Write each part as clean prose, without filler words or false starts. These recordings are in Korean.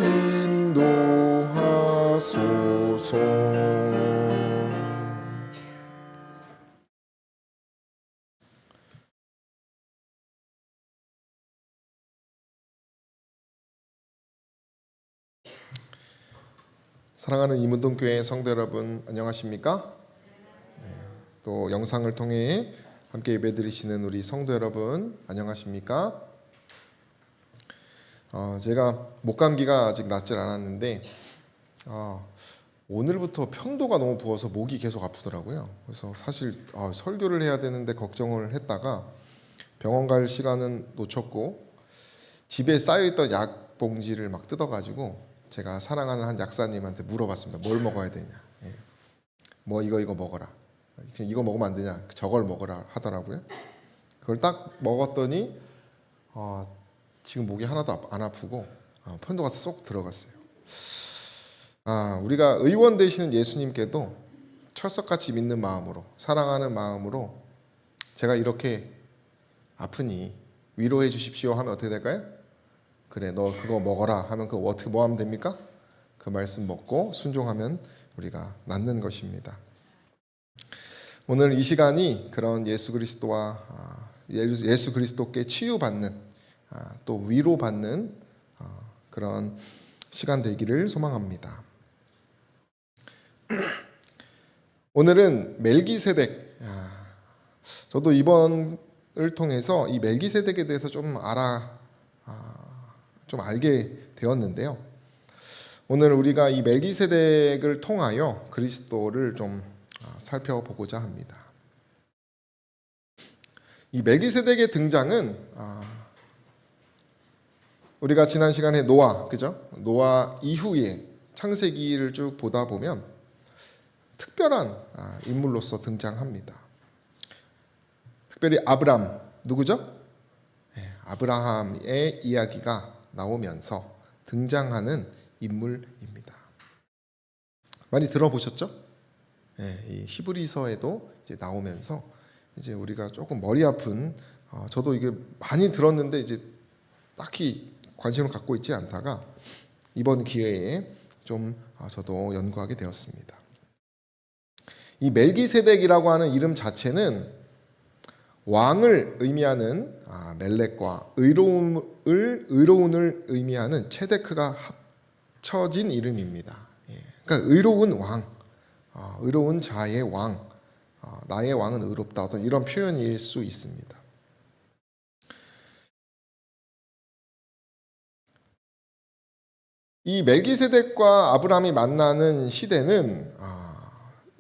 인도하소서. 사랑하는 이문동교회 성도 여러분, 안녕하십니까? 또 영상을 통해 함께 예배드리시는 우리 성도 여러분, 안녕하십니까? 제가 목감기가 아직 낫질 않았는데 오늘부터 편도가 너무 부어서 목이 계속 아프더라고요. 그래서 사실 설교를 해야 되는데 걱정을 했다가 병원 갈 시간은 놓쳤고 집에 쌓여있던 약 봉지를 막 뜯어가지고 제가 사랑하는 한 약사님한테 물어봤습니다. 뭘 먹어야 되냐? 뭐 이거 먹어라. 이거 먹으면 안 되냐? 저걸 먹어라 하더라고요. 그걸 딱 먹었더니 지금 목이 하나도 안 아프고 편도가 쏙 들어갔어요. 우리가 의원 되시는 예수님께도 철석같이 믿는 마음으로, 사랑하는 마음으로 제가 이렇게 아프니 위로해 주십시오 하면 어떻게 될까요? 그래, 너 그거 먹어라 하면 그거 어떻게 뭐 하면 됩니까? 그 말씀 먹고 순종하면 우리가 낫는 것입니다. 오늘 이 시간이 그런 예수 그리스도께 치유받는 또 위로받는 그런 시간 되기를 소망합니다. 오늘은 멜기세덱. 저도 이번을 통해서 이 멜기세덱에 대해서 좀 알게 되었는데요. 오늘 우리가 이 멜기세덱을 통하여 그리스도를 좀 살펴보고자 합니다. 이 멜기세덱의 등장은 우리가 지난 시간에 노아 이후에 창세기를 쭉 보다 보면 특별한 인물로서 등장합니다. 특별히 아브람, 누구죠? 아브라함의 이야기가 나오면서 등장하는 인물입니다. 많이 들어보셨죠? 이 히브리서에도 이제 나오면서 이제 우리가 조금 머리 아픈, 저도 이게 많이 들었는데 이제 딱히 관심을 갖고 있지 않다가 이번 기회에 좀 저도 연구하게 되었습니다. 이 멜기세덱이라고 하는 이름 자체는 왕을 의미하는 멜렉과 의로운을 의미하는 체데크가 합쳐진 이름입니다. 그러니까 의로운 왕, 의로운 자의 왕, 나의 왕은 의롭다, 어떤 이런 표현일 수 있습니다. 이 멜기세덱과 아브라함이 만나는 시대는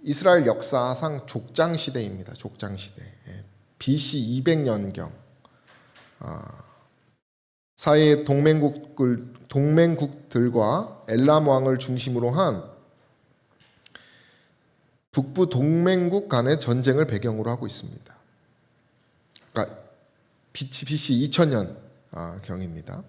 이스라엘 역사상 족장 시대입니다. 족장 시대. BC 200년경 사이의 동맹국들과 엘람 왕을 중심으로 한 북부 동맹국 간의 전쟁을 배경으로 하고 있습니다. 그러니까 BC 2000년 경입니다.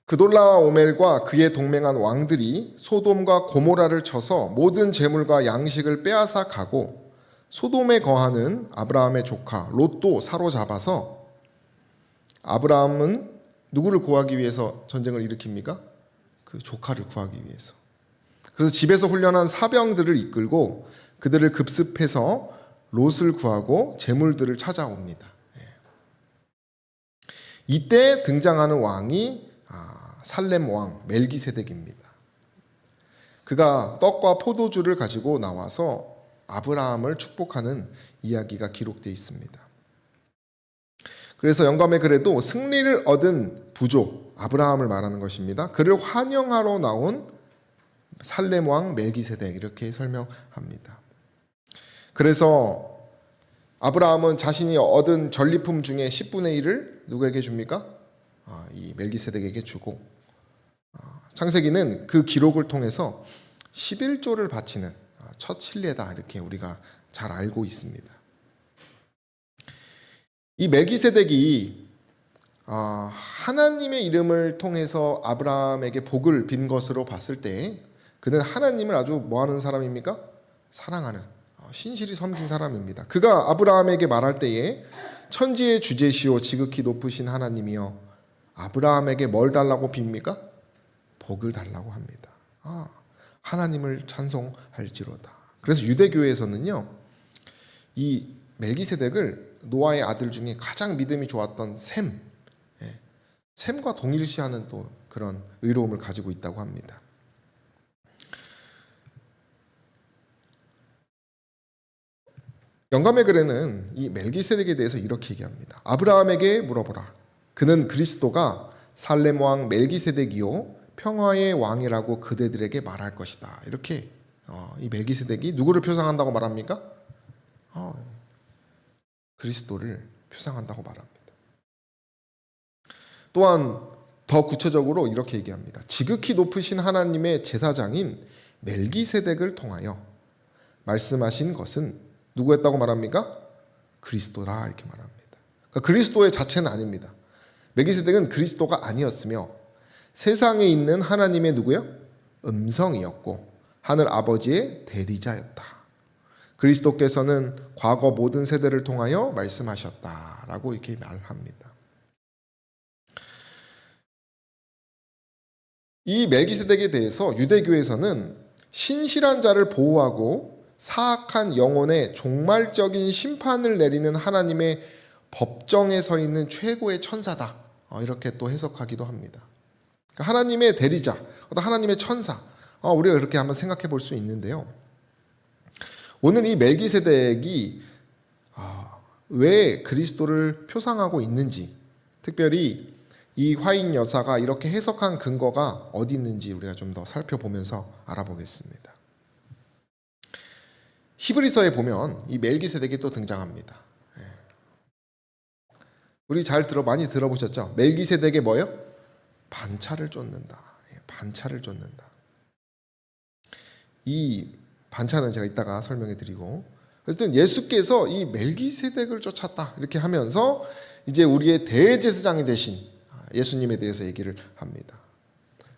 그돌라 오멜과 그의 동맹한 왕들이 소돔과 고모라를 쳐서 모든 재물과 양식을 빼앗아 가고 소돔에 거하는 아브라함의 조카 롯도 사로잡아서 아브라함은 누구를 구하기 위해서 전쟁을 일으킵니까? 그 조카를 구하기 위해서. 그래서 집에서 훈련한 사병들을 이끌고 그들을 급습해서 롯을 구하고 재물들을 찾아옵니다. 이때 등장하는 왕이 살렘 왕 멜기세덱입니다. 그가 떡과 포도주를 가지고 나와서 아브라함을 축복하는 이야기가 기록되어 있습니다. 그래서 영감의 글에도 승리를 얻은 부족 아브라함을 말하는 것입니다. 그를 환영하러 나온 살렘 왕 멜기세덱 이렇게 설명합니다. 그래서 아브라함은 자신이 얻은 전리품 중에 10분의 1을 누구에게 줍니까? 이 멜기세덱에게 주고 창세기는 그 기록을 통해서 11조를 바치는 첫 신뢰다 이렇게 우리가 잘 알고 있습니다. 이 멜기세덱이 하나님의 이름을 통해서 아브라함에게 복을 빈 것으로 봤을 때 그는 하나님을 아주 뭐하는 사람입니까? 사랑하는 신실히 섬긴 사람입니다. 그가 아브라함에게 말할 때에 천지의 주제시오 지극히 높으신 하나님이여 아브라함에게 뭘 달라고 빕니까? 복을 달라고 합니다. 하나님을 찬송할지로다. 그래서 유대교에서는요, 이 멜기세덱을 노아의 아들 중에 가장 믿음이 좋았던 셈과 동일시하는 또 그런 의로움을 가지고 있다고 합니다. 영감의 글에는 이 멜기세덱에 대해서 이렇게 얘기합니다. 아브라함에게 물어보라. 그는 그리스도가 살렘 왕 멜기세덱이요 평화의 왕이라고 그대들에게 말할 것이다. 이렇게 이 멜기세덱이 누구를 표상한다고 말합니까? 그리스도를 표상한다고 말합니다. 또한 더 구체적으로 이렇게 얘기합니다. 지극히 높으신 하나님의 제사장인 멜기세덱을 통하여 말씀하신 것은 누구였다고 말합니까? 그리스도라 이렇게 말합니다. 그러니까 그리스도의 자체는 아닙니다. 멜기세덱은 그리스도가 아니었으며 세상에 있는 하나님의 누구요? 음성이었고 하늘 아버지의 대리자였다. 그리스도께서는 과거 모든 세대를 통하여 말씀하셨다라고 이렇게 말합니다. 이 멜기세덱에 대해서 유대교에서는 신실한 자를 보호하고 사악한 영혼의 종말적인 심판을 내리는 하나님의 법정에 서 있는 최고의 천사다. 이렇게 또 해석하기도 합니다. 그러니까 하나님의 대리자, 하나님의 천사. 우리가 그렇게 한번 생각해 볼 수 있는데요. 오늘 이 멜기세덱이 왜 그리스도를 표상하고 있는지, 특별히 이 화인 여사가 이렇게 해석한 근거가 어디 있는지 우리가 좀 더 살펴보면서 알아보겠습니다. 히브리서에 보면 이 멜기세덱이 또 등장합니다. 우리 많이 들어보셨죠? 멜기세덱의 뭐예요? 반차를 쫓는다. 반차를 쫓는다. 이 반차는 제가 이따가 설명해 드리고, 어쨌든 예수께서 이 멜기세덱을 쫓았다 이렇게 하면서 이제 우리의 대제사장이 되신 예수님에 대해서 얘기를 합니다.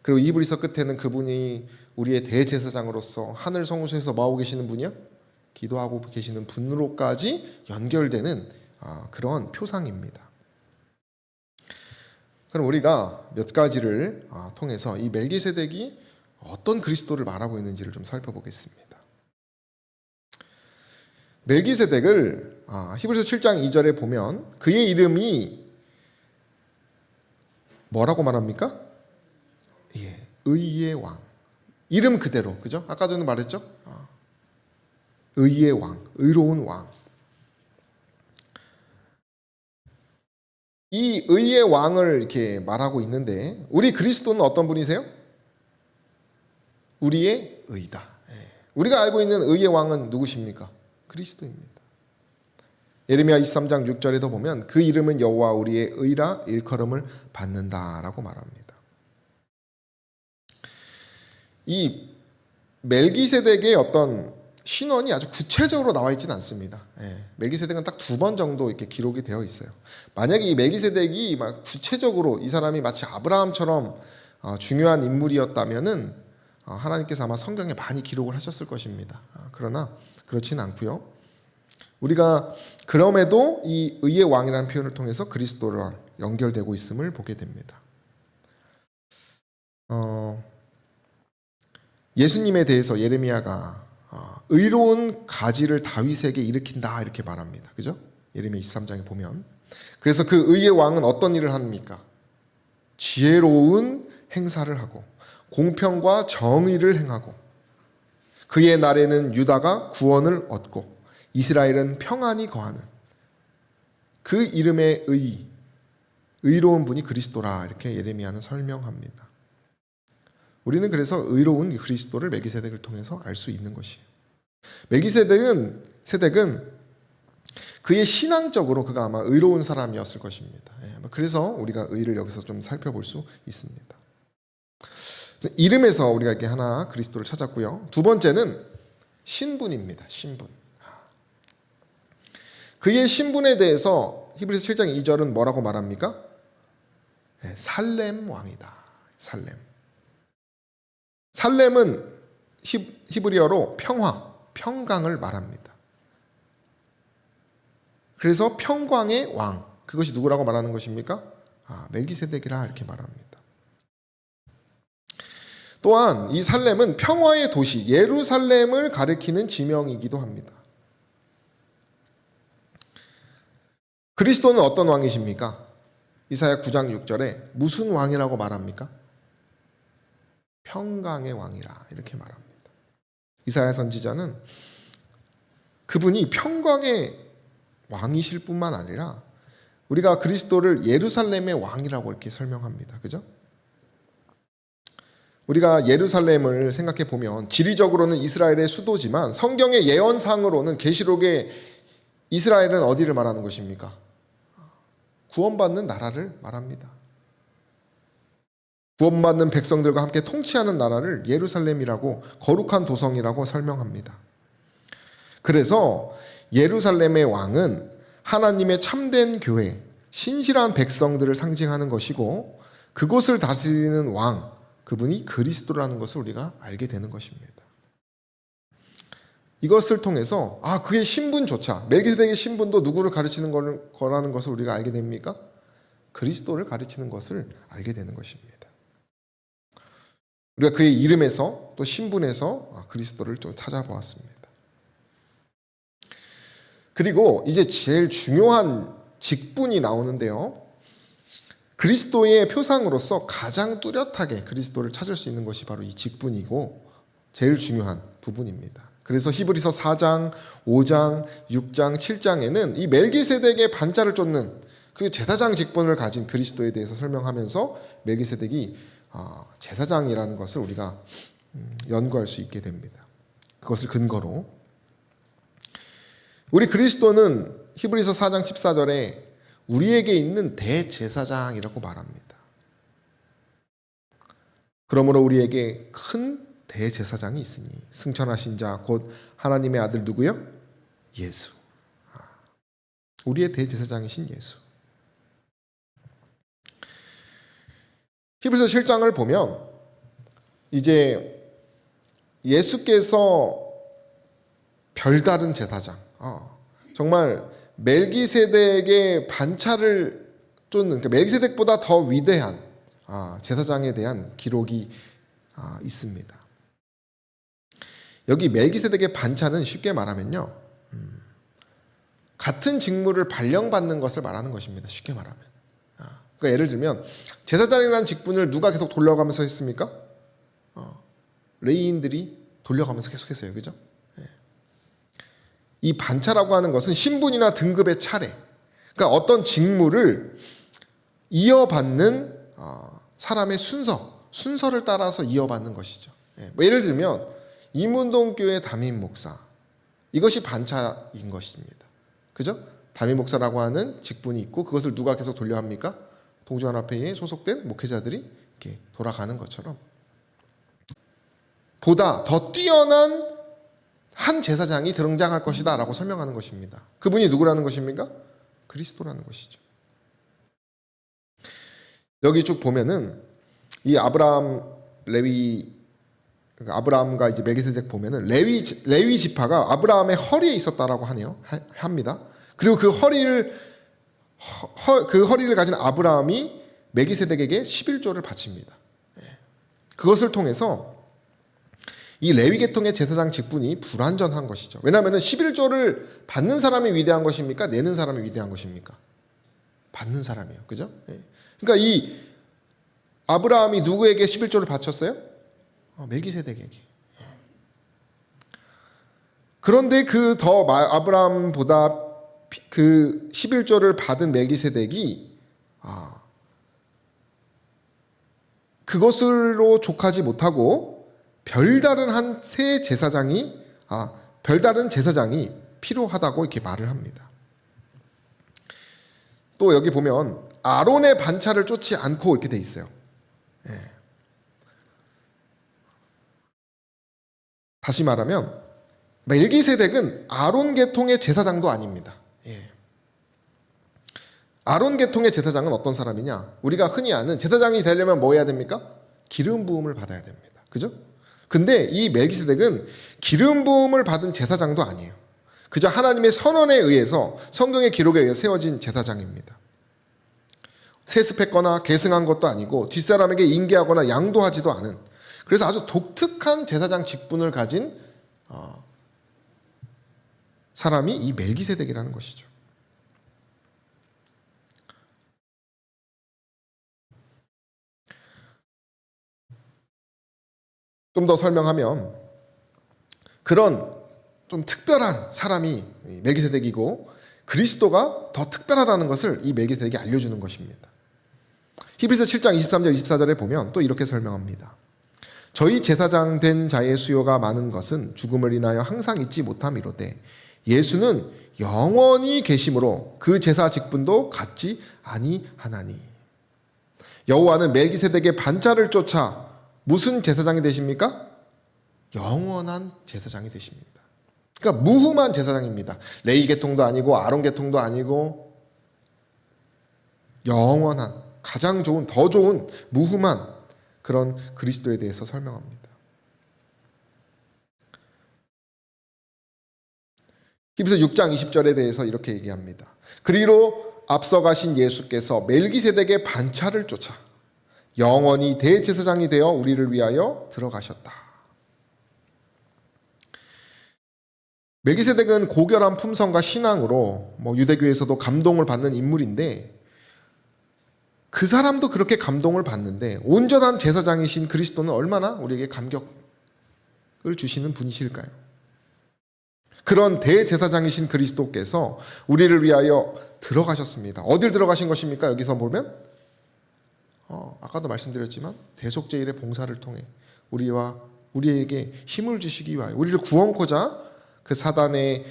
그리고 히브리서 끝에는 그분이 우리의 대제사장으로서 하늘 성소에서 뭐하고 계시는 분이요? 기도하고 계시는 분으로까지 연결되는 그런 표상입니다. 그럼 우리가 몇 가지를 통해서 이 멜기세덱이 어떤 그리스도를 말하고 있는지를 좀 살펴보겠습니다. 멜기세덱을 히브리서 7장 2절에 보면 그의 이름이 뭐라고 말합니까? 의의 왕. 이름 그대로, 그죠? 아까 전에 말했죠? 의의 왕, 의로운 왕. 이 의의 왕을 이렇게 말하고 있는데 우리 그리스도는 어떤 분이세요? 우리의 의다. 우리가 알고 있는 의의 왕은 누구십니까? 그리스도입니다. 예레미야 23장 6절에도 보면 그 이름은 여호와 우리의 의라 일컬음을 받는다라고 말합니다. 이 멜기세덱의 어떤 신원이 아주 구체적으로 나와 있지는 않습니다. 멜기세덱은 딱 2번 정도 이렇게 기록이 되어 있어요. 만약에 이 멜기세덱이 막 구체적으로 이 사람이 마치 아브라함처럼 중요한 인물이었다면은 하나님께서 아마 성경에 많이 기록을 하셨을 것입니다. 그러나 그렇지는 않고요. 우리가 그럼에도 이 의의 왕이라는 표현을 통해서 그리스도랑 연결되고 있음을 보게 됩니다. 예수님에 대해서 예레미야가 의로운 가지를 다윗에게 일으킨다 이렇게 말합니다. 그죠? 예레미야 23장에 보면. 그래서 그 의의 왕은 어떤 일을 합니까? 지혜로운 행사를 하고 공평과 정의를 행하고 그의 날에는 유다가 구원을 얻고 이스라엘은 평안이 거하는 그 이름의 의로운 분이 그리스도라 이렇게 예레미야는 설명합니다. 우리는 그래서 의로운 그리스도를 멜기세덱을 통해서 알 수 있는 것이에요. 멜기세덱은 그의 신앙적으로 그가 아마 의로운 사람이었을 것입니다. 그래서 우리가 의를 여기서 좀 살펴볼 수 있습니다. 이름에서 우리가 이렇게 하나 그리스도를 찾았고요. 두 번째는 신분입니다. 신분. 그의 신분에 대해서 히브리서 7장 2절은 뭐라고 말합니까? 살렘 왕이다. 살렘은 히브리어로 평화, 평강을 말합니다. 그래서 평강의 왕, 그것이 누구라고 말하는 것입니까? 멜기세덱이라 이렇게 말합니다. 또한 이 살렘은 평화의 도시 예루살렘을 가리키는 지명이기도 합니다. 그리스도는 어떤 왕이십니까? 이사야 9장 6절에 무슨 왕이라고 말합니까? 평강의 왕이라 이렇게 말합니다. 이사야 선지자는 그분이 평강의 왕이실 뿐만 아니라 우리가 그리스도를 예루살렘의 왕이라고 이렇게 설명합니다. 그죠? 우리가 예루살렘을 생각해 보면 지리적으로는 이스라엘의 수도지만 성경의 예언상으로는 계시록에 이스라엘은 어디를 말하는 것입니까? 구원받는 나라를 말합니다. 구원받는 백성들과 함께 통치하는 나라를 예루살렘이라고 거룩한 도성이라고 설명합니다. 그래서 예루살렘의 왕은 하나님의 참된 교회, 신실한 백성들을 상징하는 것이고 그곳을 다스리는 왕, 그분이 그리스도라는 것을 우리가 알게 되는 것입니다. 이것을 통해서 그의 신분조차 멜기세덱의 신분도 누구를 가르치는 거라는 것을 우리가 알게 됩니까? 그리스도를 가르치는 것을 알게 되는 것입니다. 우리가 그의 이름에서 또 신분에서 그리스도를 좀 찾아보았습니다. 그리고 이제 제일 중요한 직분이 나오는데요. 그리스도의 표상으로서 가장 뚜렷하게 그리스도를 찾을 수 있는 것이 바로 이 직분이고 제일 중요한 부분입니다. 그래서 히브리서 4장, 5장, 6장, 7장에는 이 멜기세덱의 반차를 쫓는 그 제사장 직분을 가진 그리스도에 대해서 설명하면서 멜기세덱이 제사장이라는 것을 우리가 연구할 수 있게 됩니다. 그것을 근거로 우리 그리스도는 히브리서 4장 14절에 우리에게 있는 대제사장이라고 말합니다. 그러므로 우리에게 큰 대제사장이 있으니 승천하신 자 곧 하나님의 아들 누구요? 예수. 우리의 대제사장이신 예수. 히브리서 7장을 보면 이제 예수께서 별다른 제사장, 정말 멜기세덱의 반차를 쫓는, 그러니까 멜기세덱보다 더 위대한 제사장에 대한 기록이 있습니다. 여기 멜기세덱의 반차는 쉽게 말하면요, 같은 직무를 발령받는 것을 말하는 것입니다. 쉽게 말하면. 그러니까 예를 들면 제사장이라는 직분을 누가 계속 돌려가면서 했습니까? 레위인들이 돌려가면서 계속했어요. 그죠? 이 반차라고 하는 것은 신분이나 등급의 차례, 그러니까 어떤 직무를 이어받는 사람의 순서를 따라서 이어받는 것이죠. 예를 들면 이문동교회 담임 목사, 이것이 반차인 것입니다. 그죠? 담임 목사라고 하는 직분이 있고 그것을 누가 계속 돌려합니까? 동주연합회에 소속된 목회자들이 이렇게 돌아가는 것처럼 보다 더 뛰어난 한 제사장이 등장할 것이다 라고 설명하는 것입니다. 그분이 누구라는 것입니까? 그리스도라는 것이죠. 여기 쭉 보면은 이 아브라함과 이제 멜기세덱 보면은 레위 지파가 아브라함의 허리에 있었다라고 합니다. 그리고 그 허리를 가진 아브라함이 멜기세덱에게 11조를 바칩니다. 그것을 통해서 이 레위 계통의 제사장 직분이 불완전한 것이죠. 왜냐하면 11조를 받는 사람이 위대한 것입니까? 내는 사람이 위대한 것입니까? 받는 사람이에요. 그죠? 그러니까 이 아브라함이 누구에게 11조를 바쳤어요? 멜기세덱에게. 그런데 그 더 아브라함보다 그 11조를 받은 멜기세덱이 그것으로 족하지 못하고 별다른 제사장이 필요하다고 이렇게 말을 합니다. 또 여기 보면 아론의 반차를 쫓지 않고 이렇게 돼 있어요. 다시 말하면 멜기세덱은 아론 계통의 제사장도 아닙니다. 아론 계통의 제사장은 어떤 사람이냐? 우리가 흔히 아는 제사장이 되려면 뭐 해야 됩니까? 기름 부음을 받아야 됩니다. 그죠? 근데 이 멜기세덱은 기름 부음을 받은 제사장도 아니에요. 그저 하나님의 선언에 의해서 성경의 기록에 의해 세워진 제사장입니다. 세습했거나 계승한 것도 아니고 뒷사람에게 인계하거나 양도하지도 않은, 그래서 아주 독특한 제사장 직분을 가진 사람이 이 멜기세덱이라는 것이죠. 좀 더 설명하면 그런 좀 특별한 사람이 멜기세덱이고 그리스도가 더 특별하다는 것을 이 멜기세덱이 알려주는 것입니다. 히브리서 7장 23절 24절에 보면 또 이렇게 설명합니다. 저희 제사장 된 자의 수요가 많은 것은 죽음을 인하여 항상 잊지 못함이로되 예수는 영원히 계심으로 그 제사 직분도 갖지 아니하나니. 여호와는 멜기세덱의 반차를 쫓아 무슨 제사장이 되십니까? 영원한 제사장이 되십니다. 그러니까 무흠한 제사장입니다. 레위 계통도 아니고 아론 계통도 아니고 영원한, 가장 좋은, 더 좋은 무흠한 그런 그리스도에 대해서 설명합니다. 히브리서 6장 20절에 대해서 이렇게 얘기합니다. 그리로 앞서가신 예수께서 멜기세덱의 반차를 쫓아 영원히 대제사장이 되어 우리를 위하여 들어가셨다. 멜기세덱은 고결한 품성과 신앙으로 유대교에서도 감동을 받는 인물인데, 그 사람도 그렇게 감동을 받는데 온전한 제사장이신 그리스도는 얼마나 우리에게 감격을 주시는 분이실까요? 그런 대제사장이신 그리스도께서 우리를 위하여 들어가셨습니다. 어딜 들어가신 것입니까? 여기서 보면 아까도 말씀드렸지만 대속제일의 봉사를 통해 우리에게 힘을 주시기 위하여 우리를 구원코자 그 사단의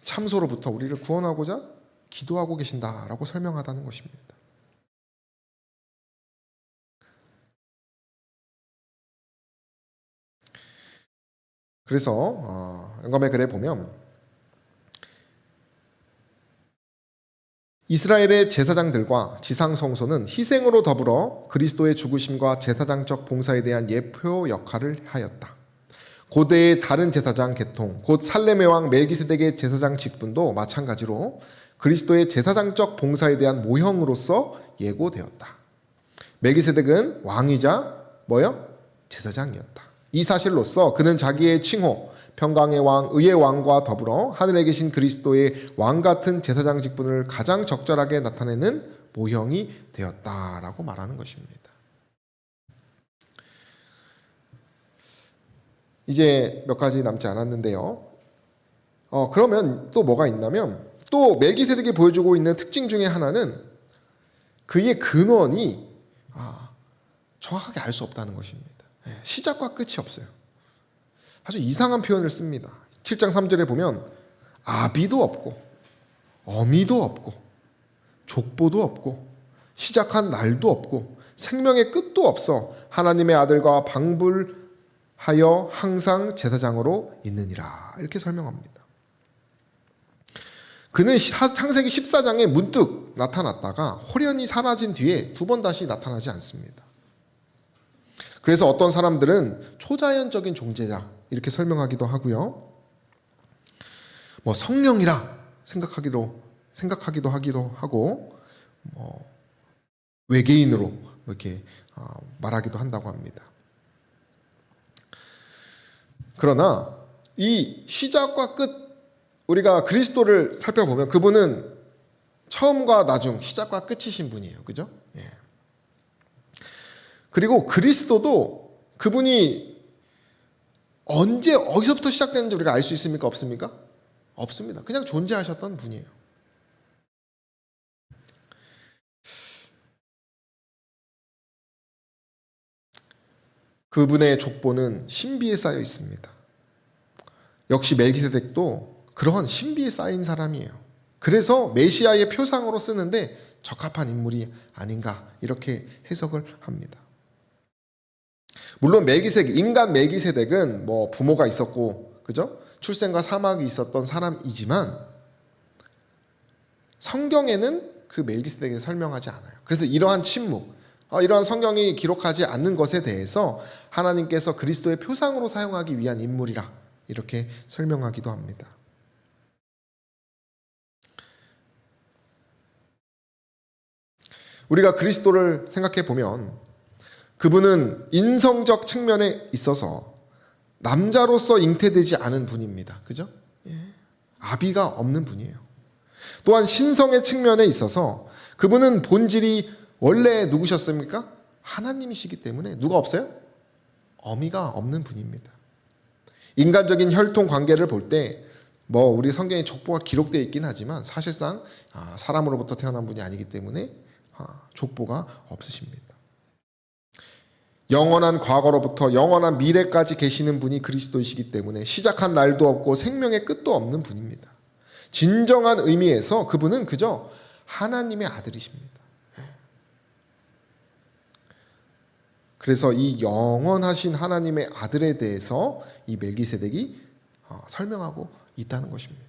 참소로부터 우리를 구원하고자 기도하고 계신다라고 설명하다는 것입니다. 그래서 영감의 글에 보면 이스라엘의 제사장들과 지상성소는 희생으로 더불어 그리스도의 죽으심과 제사장적 봉사에 대한 예표 역할을 하였다. 고대의 다른 제사장 계통, 곧 살렘의 왕 멜기세덱의 제사장 직분도 마찬가지로 그리스도의 제사장적 봉사에 대한 모형으로서 예고되었다. 멜기세덱은 왕이자 제사장이었다. 이 사실로서 그는 자기의 칭호, 평강의 왕, 의의 왕과 더불어 하늘에 계신 그리스도의 왕 같은 제사장 직분을 가장 적절하게 나타내는 모형이 되었다라고 말하는 것입니다. 이제 몇 가지 남지 않았는데요. 그러면 또 뭐가 있냐면, 또 멜기세덱이 보여주고 있는 특징 중에 하나는 그의 근원이 정확하게 알 수 없다는 것입니다. 시작과 끝이 없어요. 아주 이상한 표현을 씁니다. 7장 3절에 보면 아비도 없고 어미도 없고 족보도 없고 시작한 날도 없고 생명의 끝도 없어 하나님의 아들과 방불하여 항상 제사장으로 있느니라, 이렇게 설명합니다. 그는 창세기 14장에 문득 나타났다가 호련히 사라진 뒤에 두 번 다시 나타나지 않습니다. 그래서 어떤 사람들은 초자연적인 존재자 이렇게 설명하기도 하고요. 성령이라 생각하기도 하고 외계인으로 이렇게 말하기도 한다고 합니다. 그러나 이 시작과 끝, 우리가 그리스도를 살펴보면 그분은 처음과 나중, 시작과 끝이신 분이에요. 그죠? 예. 그리고 그리스도도 그분이 언제 어디서부터 시작되는지 우리가 알 수 있습니까? 없습니까? 없습니다. 그냥 존재하셨던 분이에요. 그분의 족보는 신비에 쌓여 있습니다. 역시 멜기세덱도 그러한 신비에 쌓인 사람이에요. 그래서 메시아의 표상으로 쓰는데 적합한 인물이 아닌가, 이렇게 해석을 합니다. 물론 인간 멜기세덱은 부모가 있었고, 그죠? 출생과 사막이 있었던 사람이지만 성경에는 그 멜기세덱을 설명하지 않아요. 그래서 이러한 침묵, 이러한 성경이 기록하지 않는 것에 대해서 하나님께서 그리스도의 표상으로 사용하기 위한 인물이라 이렇게 설명하기도 합니다. 우리가 그리스도를 생각해 보면 그분은 인성적 측면에 있어서 남자로서 잉태되지 않은 분입니다. 그죠? 아비가 없는 분이에요. 또한 신성의 측면에 있어서 그분은 본질이 원래 누구셨습니까? 하나님이시기 때문에 누가 없어요? 어미가 없는 분입니다. 인간적인 혈통 관계를 볼 때 우리 성경에 족보가 기록되어 있긴 하지만 사실상 사람으로부터 태어난 분이 아니기 때문에 족보가 없으십니다. 영원한 과거로부터 영원한 미래까지 계시는 분이 그리스도이시기 때문에 시작한 날도 없고 생명의 끝도 없는 분입니다. 진정한 의미에서 그분은 그저 하나님의 아들이십니다. 그래서 이 영원하신 하나님의 아들에 대해서 이 멜기세덱이 설명하고 있다는 것입니다.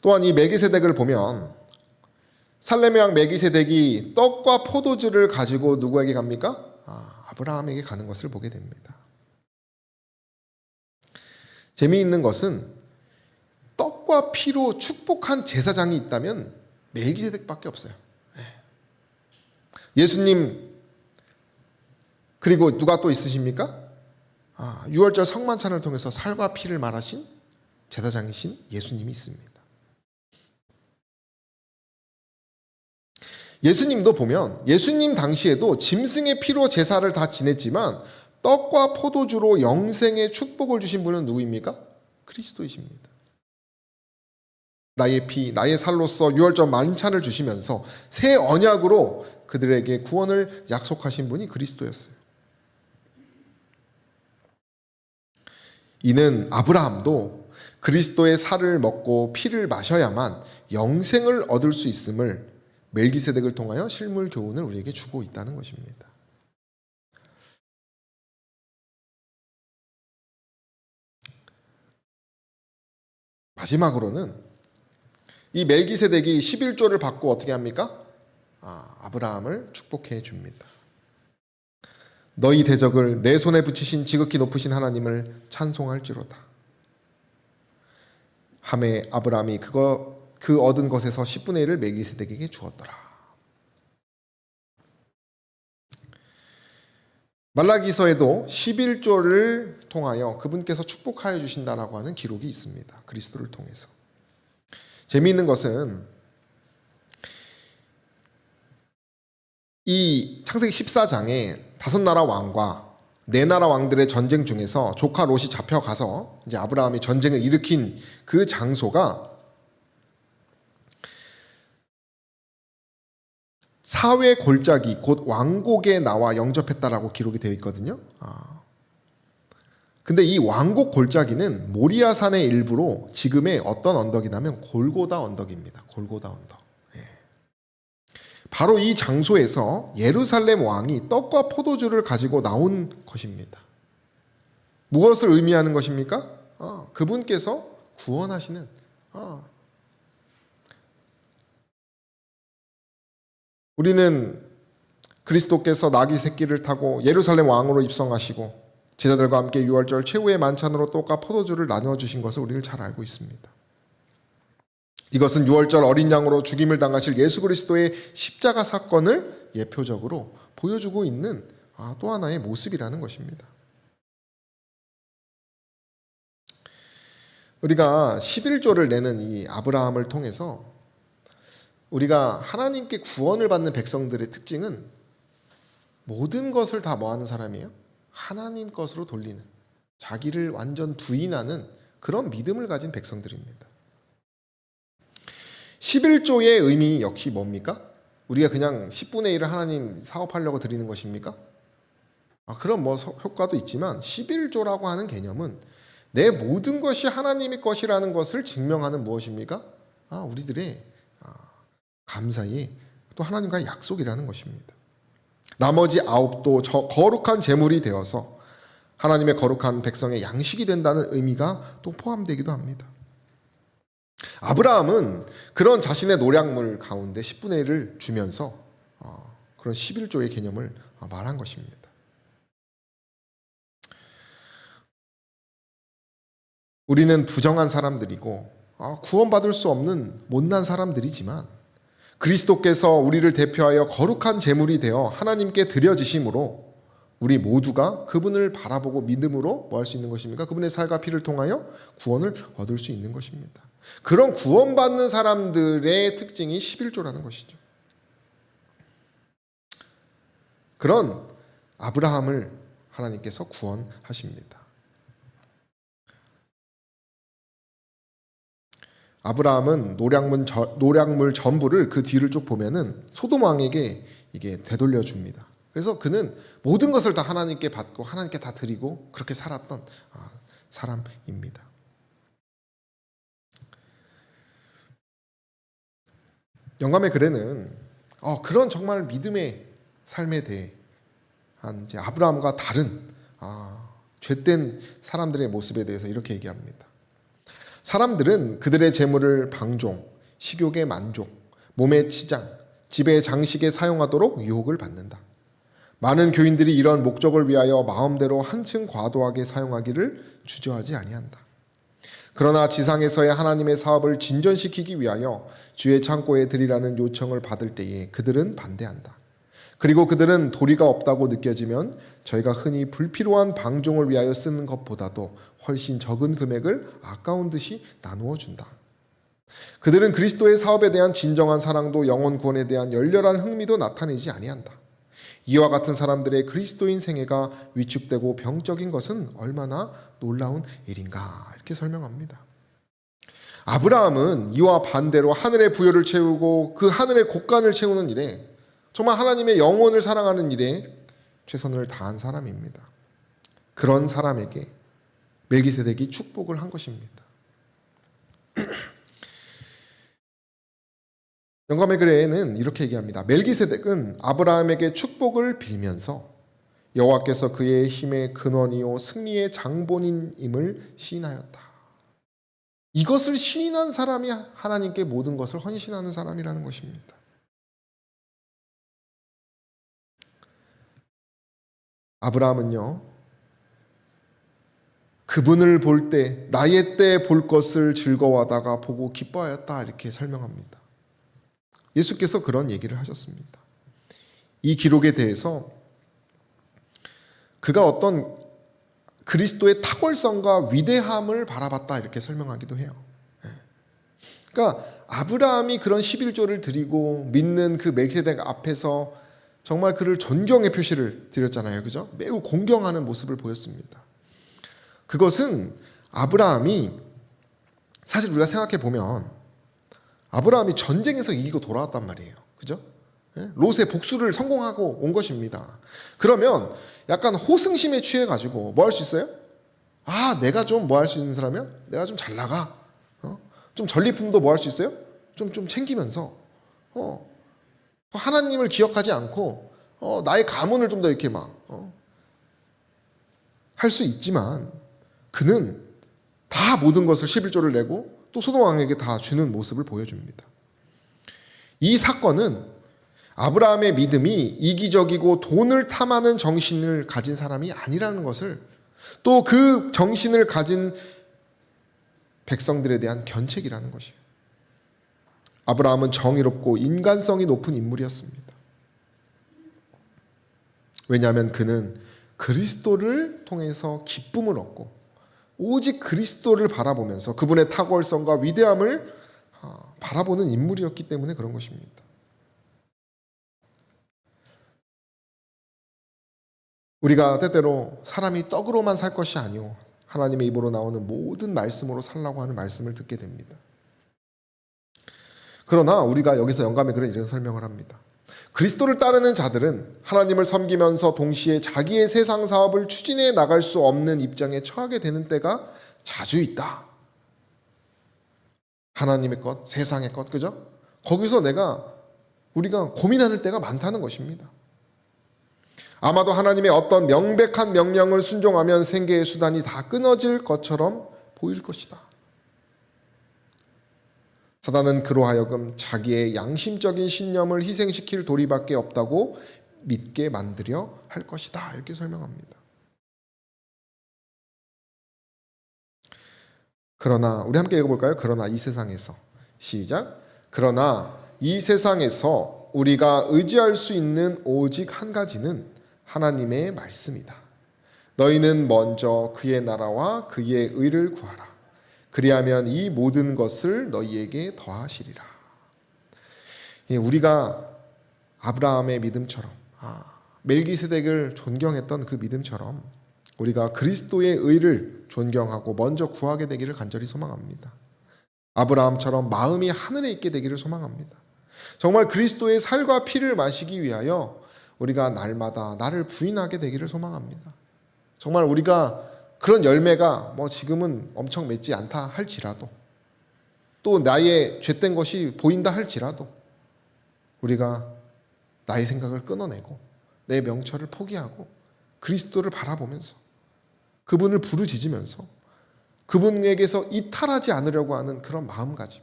또한 이 멜기세덱을 보면 살렘의 왕 멜기세덱이 떡과 포도주를 가지고 누구에게 갑니까? 아브라함에게 가는 것을 보게 됩니다. 재미있는 것은 떡과 피로 축복한 제사장이 있다면 멜기세덱밖에 없어요. 예수님 그리고 누가 또 있으십니까? 유월절 성만찬을 통해서 살과 피를 말하신 제사장이신 예수님이 있습니다. 예수님도 보면 예수님 당시에도 짐승의 피로 제사를 다 지냈지만 떡과 포도주로 영생의 축복을 주신 분은 누구입니까? 그리스도이십니다. 나의 피, 나의 살로서 유월절 만찬을 주시면서 새 언약으로 그들에게 구원을 약속하신 분이 그리스도였어요. 이는 아브라함도 그리스도의 살을 먹고 피를 마셔야만 영생을 얻을 수 있음을 멜기세덱을 통하여 실물 교훈을 우리에게 주고 있다는 것입니다. 마지막으로는 이 멜기세덱이 11조를 받고 어떻게 합니까? 아브라함을 축복해 줍니다. 너희 대적을 내 손에 붙이신 지극히 높으신 하나님을 찬송할지로다. 하매 아브라함이 그 얻은 것에서 10분의 1을 멜기세덱에게 주었더라. 말라기서에도 11조를 통하여 그분께서 축복하여 주신다라고 하는 기록이 있습니다. 그리스도를 통해서. 재미있는 것은 이 창세기 14장에 5나라 왕과 4나라 왕들의 전쟁 중에서 조카 롯이 잡혀가서 이제 아브라함이 전쟁을 일으킨 그 장소가 사회 골짜기 곧 왕곡에 나와 영접했다라고 기록이 되어 있거든요. 근데 이 왕곡 골짜기는 모리아산의 일부로 지금의 어떤 언덕이냐면 골고다 언덕입니다. 골고다 언덕. 바로 이 장소에서 예루살렘 왕이 떡과 포도주를 가지고 나온 것입니다. 무엇을 의미하는 것입니까? 그분께서 구원하시는 우리는 그리스도께서 나귀 새끼를 타고 예루살렘 왕으로 입성하시고 제자들과 함께 유월절 최후의 만찬으로 떡과 포도주를 나누어 주신 것을 우리는 잘 알고 있습니다. 이것은 유월절 어린 양으로 죽임을 당하실 예수 그리스도의 십자가 사건을 예표적으로 보여주고 있는 또 하나의 모습이라는 것입니다. 우리가 11조를 내는 이 아브라함을 통해서 우리가 하나님께 구원을 받는 백성들의 특징은 모든 것을 다 뭐하는 사람이에요? 하나님 것으로 돌리는, 자기를 완전 부인하는 그런 믿음을 가진 백성들입니다. 11조의 의미 역시 뭡니까? 우리가 그냥 10분의 1을 하나님 사업하려고 드리는 것입니까? 그런 효과도 있지만 11조라고 하는 개념은 내 모든 것이 하나님의 것이라는 것을 증명하는 무엇입니까? 우리들의 감사의 또 하나님과의 약속이라는 것입니다. 나머지 9도 거룩한 제물이 되어서 하나님의 거룩한 백성의 양식이 된다는 의미가 또 포함되기도 합니다. 아브라함은 그런 자신의 노량물 가운데 10분의 1을 주면서 그런 11조의 개념을 말한 것입니다. 우리는 부정한 사람들이고 구원받을 수 없는 못난 사람들이지만 그리스도께서 우리를 대표하여 거룩한 제물이 되어 하나님께 드려지심으로 우리 모두가 그분을 바라보고 믿음으로 뭐 할 수 있는 것입니까? 그분의 살과 피를 통하여 구원을 얻을 수 있는 것입니다. 그런 구원받는 사람들의 특징이 11조라는 것이죠. 그런 아브라함을 하나님께서 구원하십니다. 아브라함은 노략물 전부를 그 뒤를 쭉 보면은 소돔 왕에게 이게 되돌려 줍니다. 그래서 그는 모든 것을 다 하나님께 받고 하나님께 다 드리고 그렇게 살았던 사람입니다. 영감의 글에는 그런 정말 믿음의 삶에 대한 이제 아브라함과 다른 죄된 사람들의 모습에 대해서 이렇게 얘기합니다. 사람들은 그들의 재물을 방종, 식욕의 만족, 몸의 치장, 집의 장식에 사용하도록 유혹을 받는다. 많은 교인들이 이런 목적을 위하여 마음대로 한층 과도하게 사용하기를 주저하지 아니한다. 그러나 지상에서의 하나님의 사업을 진전시키기 위하여 주의 창고에 드리라는 요청을 받을 때에 그들은 반대한다. 그리고 그들은 도리가 없다고 느껴지면 저희가 흔히 불필요한 방종을 위하여 쓰는 것보다도 훨씬 적은 금액을 아까운 듯이 나누어 준다. 그들은 그리스도의 사업에 대한 진정한 사랑도 영혼 구원에 대한 열렬한 흥미도 나타내지 아니한다. 이와 같은 사람들의 그리스도인 생애가 위축되고 병적인 것은 얼마나 놀라운 일인가 이렇게 설명합니다. 아브라함은 이와 반대로 하늘의 부요를 채우고 그 하늘의 곳간을 채우는 일에 정말 하나님의 영혼을 사랑하는 일에 최선을 다한 사람입니다. 그런 사람에게 멜기세덱이 축복을 한 것입니다. 영감의 글에는 이렇게 얘기합니다. 멜기세덱은 아브라함에게 축복을 빌면서 여호와께서 그의 힘의 근원이요 승리의 장본인임을 시인하였다. 이것을 시인한 사람이 하나님께 모든 것을 헌신하는 사람이라는 것입니다. 아브라함은요, 그분을 볼 때 나의 때 볼 것을 즐거워하다가 보고 기뻐하였다 이렇게 설명합니다. 예수께서 그런 얘기를 하셨습니다. 이 기록에 대해서 그가 어떤 그리스도의 탁월성과 위대함을 바라봤다 이렇게 설명하기도 해요. 그러니까 아브라함이 그런 11조를 드리고 믿는 그 멜기세덱 앞에서 정말 그를 존경의 표시를 드렸잖아요. 그죠? 매우 공경하는 모습을 보였습니다. 그것은 아브라함이 사실 우리가 생각해 보면 아브라함이 전쟁에서 이기고 돌아왔단 말이에요. 그죠? 롯의 복수를 성공하고 온 것입니다. 그러면 약간 호승심에 취해가지고 뭐 할 수 있어요? 내가 좀 뭐 할 수 있는 사람이야? 내가 좀 잘 나가. 좀 전리품도 뭐 할 수 있어요? 좀 챙기면서 하나님을 기억하지 않고 나의 가문을 좀 더 이렇게 할 수 있지만 그는 다 모든 것을 11조를 내고 또 소돔 왕에게 다 주는 모습을 보여줍니다. 이 사건은 아브라함의 믿음이 이기적이고 돈을 탐하는 정신을 가진 사람이 아니라는 것을 또 그 정신을 가진 백성들에 대한 견책이라는 것이에요. 아브라함은 정의롭고 인간성이 높은 인물이었습니다. 왜냐하면 그는 그리스도를 통해서 기쁨을 얻고 오직 그리스도를 바라보면서 그분의 탁월성과 위대함을 바라보는 인물이었기 때문에 그런 것입니다. 우리가 때때로 사람이 떡으로만 살 것이 아니오 하나님의 입으로 나오는 모든 말씀으로 살라고 하는 말씀을 듣게 됩니다. 그러나 우리가 여기서 영감의 글에 이런 설명을 합니다. 그리스도를 따르는 자들은 하나님을 섬기면서 동시에 자기의 세상 사업을 추진해 나갈 수 없는 입장에 처하게 되는 때가 자주 있다. 하나님의 것, 세상의 것, 그죠? 거기서 우리가 고민하는 때가 많다는 것입니다. 아마도 하나님의 어떤 명백한 명령을 순종하면 생계의 수단이 다 끊어질 것처럼 보일 것이다. 사단은 그로 하여금 자기의 양심적인 신념을 희생시킬 도리밖에 없다고 믿게 만들려 할 것이다. 이렇게 설명합니다. 그러나 우리 함께 읽어볼까요? 그러나 이 세상에서 시작. 그러나 이 세상에서 우리가 의지할 수 있는 오직 한 가지는 하나님의 말씀이다. 너희는 먼저 그의 나라와 그의 의를 구하라. 그리하면 이 모든 것을 너희에게 더하시리라. 우리가 아브라함의 믿음처럼 멜기세덱을 존경했던 그 믿음처럼 우리가 그리스도의 의를 존경하고 먼저 구하게 되기를 간절히 소망합니다. 아브라함처럼 마음이 하늘에 있게 되기를 소망합니다. 정말 그리스도의 살과 피를 마시기 위하여 우리가 날마다 나를 부인하게 되기를 소망합니다. 정말 우리가 그런 열매가 지금은 엄청 맺지 않다 할지라도, 또 나의 죄된 것이 보인다 할지라도 우리가 나의 생각을 끊어내고 내 명철을 포기하고 그리스도를 바라보면서 그분을 부르짖으면서 그분에게서 이탈하지 않으려고 하는 그런 마음가짐,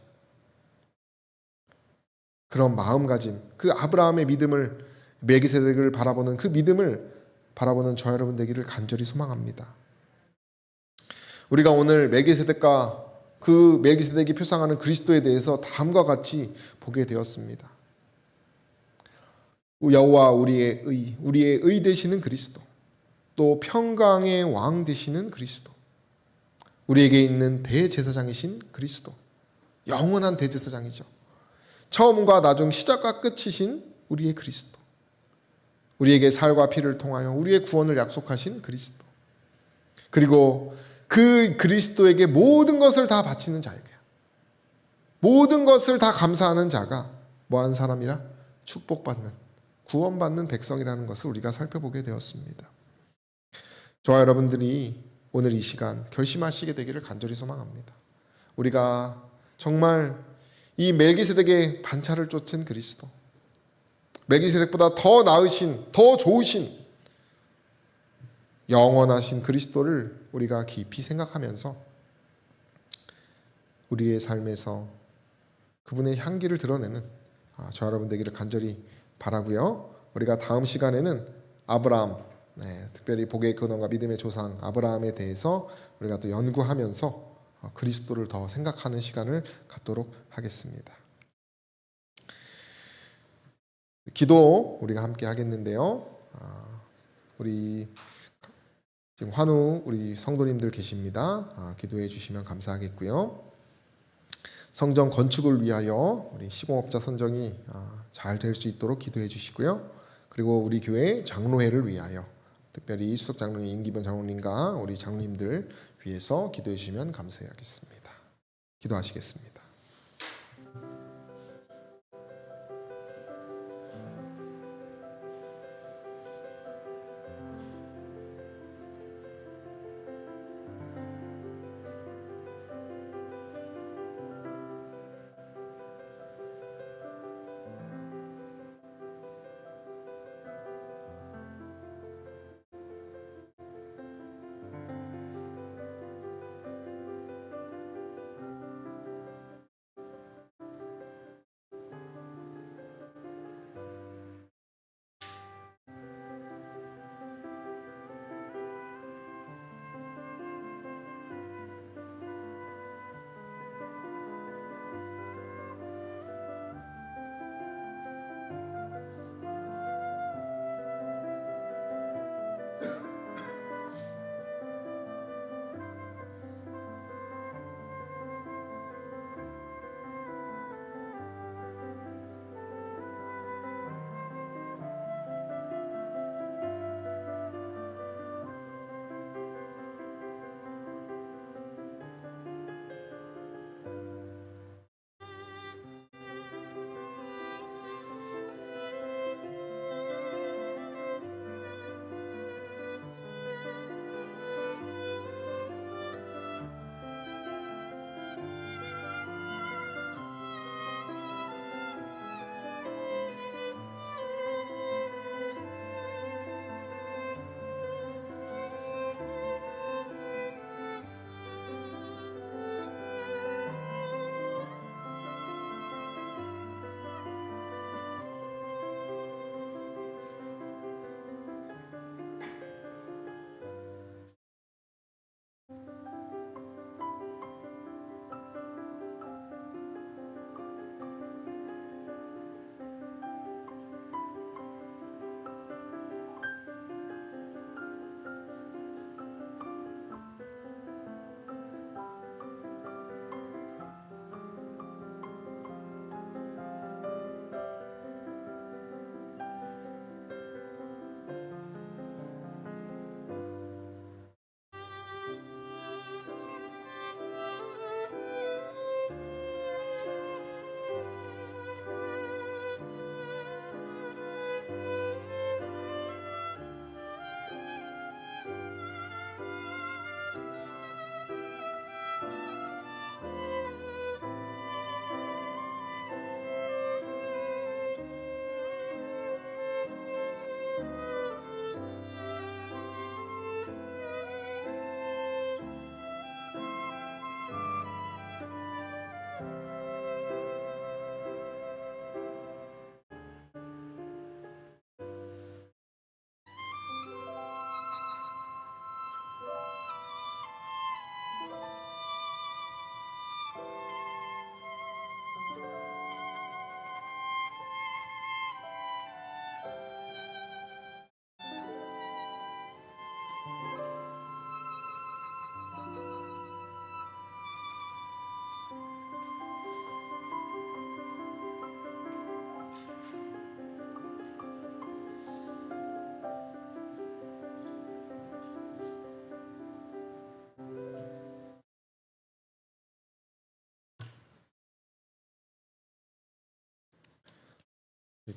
그 아브라함의 믿음을, 멜기세덱을 바라보는 그 믿음을 바라보는 저 여러분 되기를 간절히 소망합니다. 우리가 오늘 멜기세덱과 그 멜기세덱이 표상하는 그리스도에 대해서 다음과 같이 보게 되었습니다. 여호와 우리의 의 되시는 그리스도, 또 평강의 왕 되시는 그리스도, 우리에게 있는 대제사장이신 그리스도, 영원한 대제사장이죠. 처음과 나중 시작과 끝이신 우리의 그리스도, 우리에게 살과 피를 통하여 우리의 구원을 약속하신 그리스도, 그리고 그 그리스도에게 모든 것을 다 바치는 자에게, 모든 것을 다 감사하는 자가 뭐한 사람이라? 축복받는, 구원받는 백성이라는 것을 우리가 살펴보게 되었습니다. 저와 여러분들이 오늘 이 시간 결심하시게 되기를 간절히 소망합니다. 우리가 정말 이 멜기세덱의 반차를 쫓은 그리스도, 멜기세덱보다 더 나으신, 더 좋으신, 영원하신 그리스도를 우리가 깊이 생각하면서 우리의 삶에서 그분의 향기를 드러내는 저 여러분 되기를 간절히 바라고요. 우리가 다음 시간에는 아브라함, 특별히 복의 근원과 믿음의 조상 아브라함에 대해서 우리가 또 연구하면서 그리스도를 더 생각하는 시간을 갖도록 하겠습니다. 기도 우리가 함께 하겠는데요. 우리 지금 환우 우리 성도님들 계십니다. 기도해 주시면 감사하겠고요. 성전 건축을 위하여 우리 시공업자 선정이 잘 될 수 있도록 기도해 주시고요. 그리고 우리 교회 장로회를 위하여 특별히 수석 장로님, 임기변 장로님과 우리 장로님들 위해서 기도해 주시면 감사하겠습니다. 기도하시겠습니다.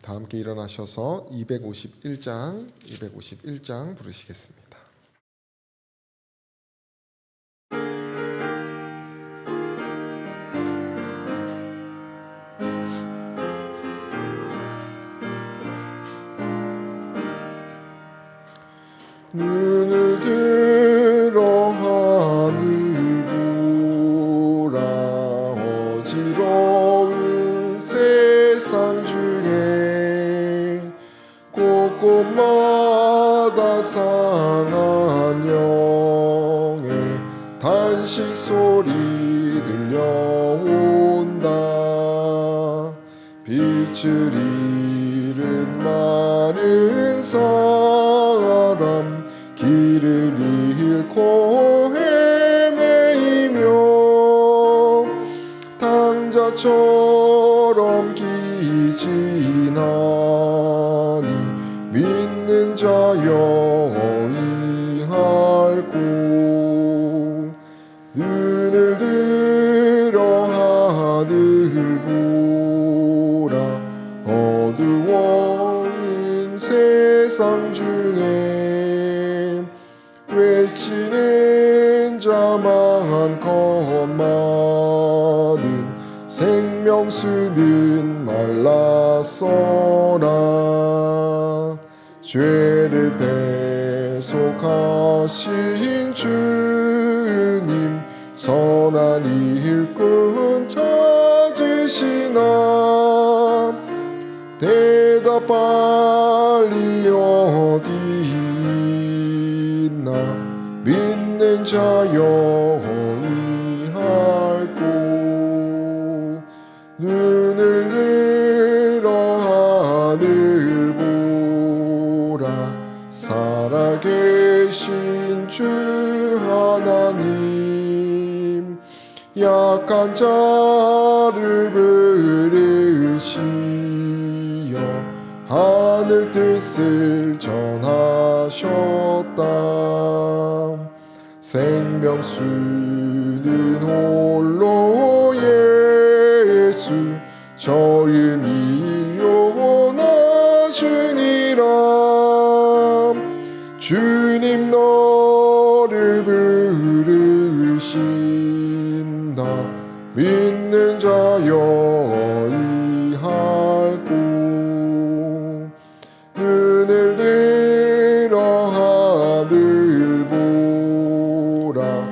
다 함께 일어나셔서 251장 부르시겠습니다. 눈을 들어 하늘 보라. 어지러운 세상 중에 곳곳마다 상한 영의 단식 소리 들려온다. 빛을 잃은 많은 사람 길을 잃고 헤매이며 당자처럼 기진하니 믿는 자여 어이할꼬. 눈을 들어 하늘 보라. 어두운 세상 중에 외치는 자만 것만은 생명수는 말랐어라. 죄를 대속하신 주님 선한 일꾼 찾으시나. 대답 빨리 어디 있나. 믿는 자여 어이할꼬. 눈을 들어 하늘 보라. 살아계신 주 하나님 약한 자를 부르시어 하늘 뜻을 전하셨다. 생명수는 홀로 예수 저음이 요나주니라. 주님 너를 부르신다. 믿는 자여 어이할꼬. 눈을 들어 하늘 보라.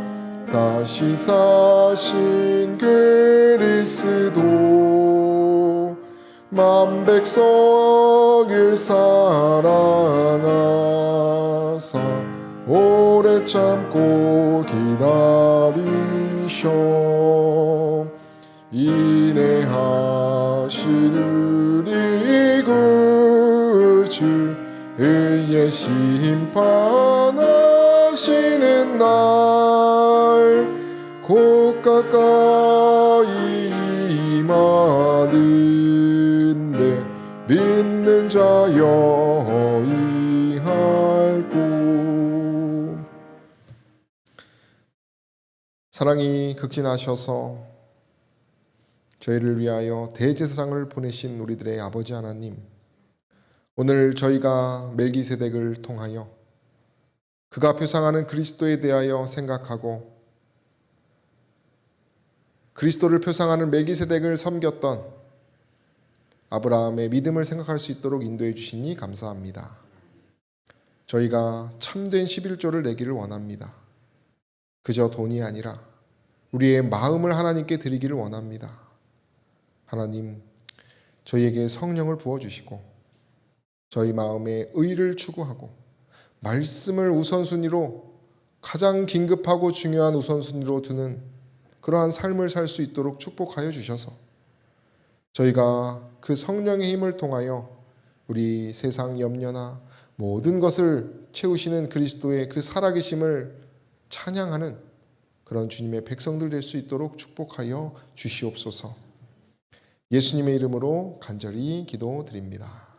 다시 사신 그리스도 만 백성을 사랑하사 오래 참고 기다리셔. 인내하신 우리 구주 의의 심판하시는 날 곧 가까이 임하는데 믿는 자여 어이할꼬. 사랑이 극진하셔서 저희를 위하여 대제사장을 보내신 우리들의 아버지 하나님, 오늘 저희가 멜기세덱을 통하여 그가 표상하는 그리스도에 대하여 생각하고 그리스도를 표상하는 멜기세덱을 섬겼던 아브라함의 믿음을 생각할 수 있도록 인도해 주시니 감사합니다. 저희가 참된 11조를 내기를 원합니다. 그저 돈이 아니라 우리의 마음을 하나님께 드리기를 원합니다. 하나님, 저희에게 성령을 부어주시고 저희 마음에 의를 추구하고 말씀을 우선순위로 가장 긴급하고 중요한 우선순위로 두는 그러한 삶을 살 수 있도록 축복하여 주셔서 저희가 그 성령의 힘을 통하여 우리 세상 염려나 모든 것을 채우시는 그리스도의 그 살아계심을 찬양하는 그런 주님의 백성들 될 수 있도록 축복하여 주시옵소서. 예수님의 이름으로 간절히 기도드립니다.